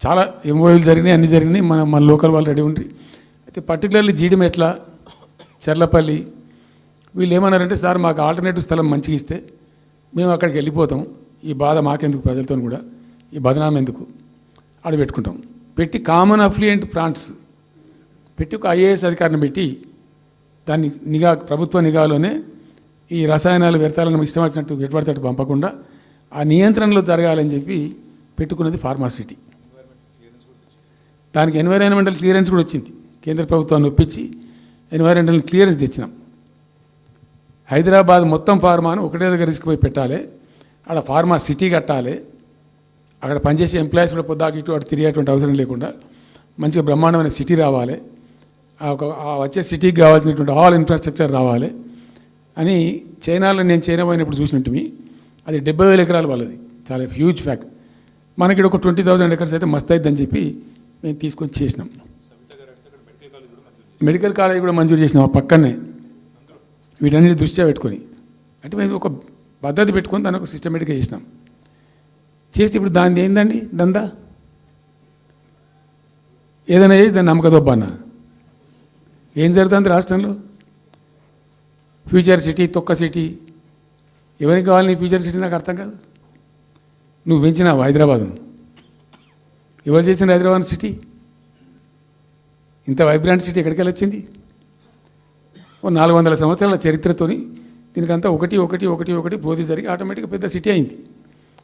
చాలా ఎంఓయూలు జరిగినాయి, అన్నీ జరిగినాయి. మన లోకల్ వాళ్ళు రెడీ ఉండి అయితే పర్టికులర్లీ జీడిమెట్ల, చర్లపల్లి వీళ్ళు ఏమన్నారంటే, సార్ మాకు ఆల్టర్నేటివ్ స్థలం మంచిగా ఇస్తే మేము అక్కడికి వెళ్ళిపోతాం, ఈ బాధ మాకెందుకు, ప్రజలతో కూడా ఈ బదనాం ఎందుకు, ఆడ పెట్టుకుంటాం. పెట్టి కామన్ అఫ్లియంట్ ప్లాంట్స్ పెట్టి ఒక ఐఏఎస్ అధికారిని పెట్టి దాన్ని నిఘా, ప్రభుత్వ నిఘాలోనే ఈ రసాయనాలు వ్యర్థాలను ఇష్టం వచ్చినట్టు ఎటుపడితే పంపకుండా ఆ నియంత్రణలో జరగాలని చెప్పి పెట్టుకున్నది ఫార్మాసిటీ. దానికి ఎన్వైరాన్మెంటల్ క్లియరెన్స్ కూడా వచ్చింది. కేంద్ర ప్రభుత్వాన్ని ఒప్పించి ఎన్వైరాన్మెంటల్ క్లియరెన్స్ తెచ్చినాం. హైదరాబాద్ మొత్తం ఫార్మాను ఒకటే దగ్గర తీసుకుపోయి పెట్టాలి, అక్కడ ఫార్మా సిటీ కట్టాలి, అక్కడ పనిచేసే ఎంప్లాయీస్ కూడా పొద్దాకి ఇటు అటు తిరిగేటువంటి అవసరం లేకుండా మంచిగా బ్రహ్మాండమైన సిటీ రావాలి, వచ్చే సిటీకి కావాల్సినటువంటి ఆల్ ఇన్ఫ్రాస్ట్రక్చర్ రావాలి అని చైనాలో నేను చైనా పోయినప్పుడు చూసినట్టు అది 70,000 ఎకరాల వాళ్ళది, చాలా హ్యూజ్ ఫ్యాక్ట్. మనకి ఒక 20,000 ఎకర్స్ అయితే మస్తు అవుతుందని చెప్పి మేము తీసుకొని చేసినాం. మెడికల్ కాలేజ్ కూడా మంజూరు చేసినాం ఆ పక్కనే, వీటన్నిటి దృష్ట్యా పెట్టుకొని. అంటే మేము ఒక పద్ధతి పెట్టుకొని దాన్ని ఒక సిస్టమేటిక్గా చేసినాం. చేస్తే ఇప్పుడు దాన్ని ఏందండి దందా, ఏదైనా చేసి దాన్ని నమ్మకదొబ్బ అన్న. ఏం జరుగుతుంది రాష్ట్రంలో? ఫ్యూచర్ సిటీ, తొక్క సిటీ, ఎవరికి కావాలి నీ ఫ్యూచర్ సిటీ? నాకు అర్థం కాదు. నువ్వు పెంచినావు హైదరాబాద్ను, ఎవరు చేసిన హైదరాబాద్ సిటీ? ఇంత వైబ్రాంట్ సిటీ ఎక్కడికి వెళ్ళొచ్చింది? 400 సంవత్సరాల చరిత్రతోని దీనికంతా ఒకటి ఒకటి ఒకటి ఒకటి బోధి జరిగి ఆటోమేటిక్గా పెద్ద సిటీ అయింది.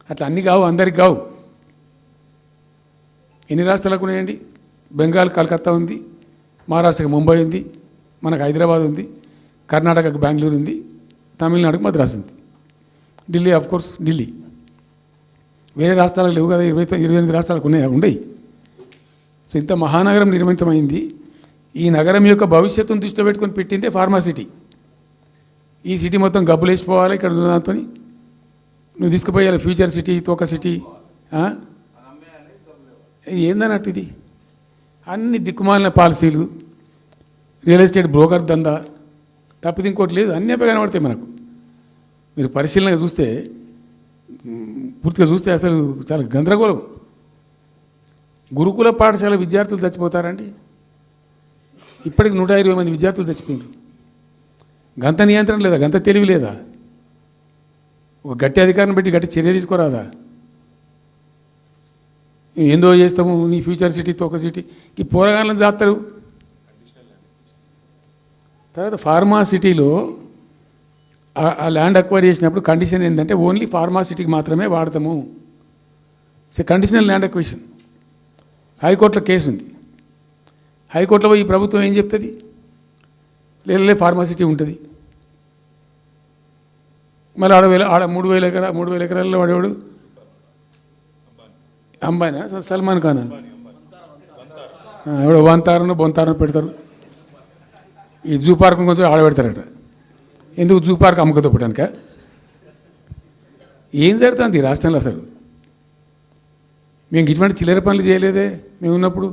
అట్లా అన్నీ కావు, అందరికి కావు. ఎన్ని రాష్ట్రాలకు ఉన్నాయండి? బెంగాల్ కలకత్తా ఉంది, మహారాష్ట్రకి ముంబై ఉంది, మనకు హైదరాబాద్ ఉంది, కర్ణాటకకు బెంగళూరు ఉంది, తమిళనాడుకు మద్రాసు ఉంది, ఢిల్లీ ఆఫ్ కోర్స్ ఢిల్లీ. వేరే రాష్ట్రాలకు లేవు కదా, 28 రాష్ట్రాలకు ఉండయి. సో ఇంత మహానగరం నిర్మితమైంది. ఈ నగరం యొక్క భవిష్యత్తును దృష్టిలో పెట్టుకొని పెట్టిందే ఫార్మాసిటీ. ఈ సిటీ మొత్తం గబ్బులు వేసిపోవాలి ఇక్కడ దాంతో, నువ్వు తీసుకుపోయాలి ఫ్యూచర్ సిటీ, తోక సిటీ. ఏందన్నట్టు ఇది? అన్ని దిక్కుమాలిన పాలసీలు, రియల్ ఎస్టేట్ బ్రోకర్ దందా తప్పితే ఇంకోటి లేదు. అన్నీ కనబడతాయి మనకు. మీరు పరిశీలనగా చూస్తే, పూర్తిగా చూస్తే అసలు చాలా గందరగోళం. గురుకుల పాఠశాల విద్యార్థులు చచ్చిపోతారండి. ఇప్పటికి 120 మంది విద్యార్థులు చచ్చిపోయారు. గంత నియంత్రణ లేదా? గంత తెలివి లేదా? ఒక గట్టి అధికారిని పెట్టి గట్టి చర్య తీసుకోరాదా? ఏందో చేస్తాము నీ ఫ్యూచర్ సిటీ, తోక సిటీ, ఈ పోరగాళ్ళని చేస్తారు. తర్వాత ఫార్మాసిటీలో ఆ ల్యాండ్ అక్వైర్ చేసినప్పుడు కండిషన్ ఏంటంటే ఓన్లీ ఫార్మాసిటీకి మాత్రమే వాడతాము. It's conditional land acquisition. హైకోర్టులో కేసు ఉంది. హైకోర్టులో పోయి ఈ ప్రభుత్వం ఏం చెప్తుంది? లేదు ఫార్మాసిటీ ఉంటుంది. మళ్ళీ ఆడ 3,000 ఎకరాల్లో వాడేవాడు అంబానా, సల్మాన్ ఖాన్, ఎవడో బొంతారనో పెడతారు. ఈ జూ పార్క్ కొంచెం ఆడబెడతారట. ఎందుకు? జూ పార్క్ అమ్మకదొప్పడానిక? ఏం జరుగుతుంది ఈ రాష్ట్రంలో? అసలు మేము ఇటువంటి చిల్లర పనులు చేయలేదే మేము ఉన్నప్పుడు.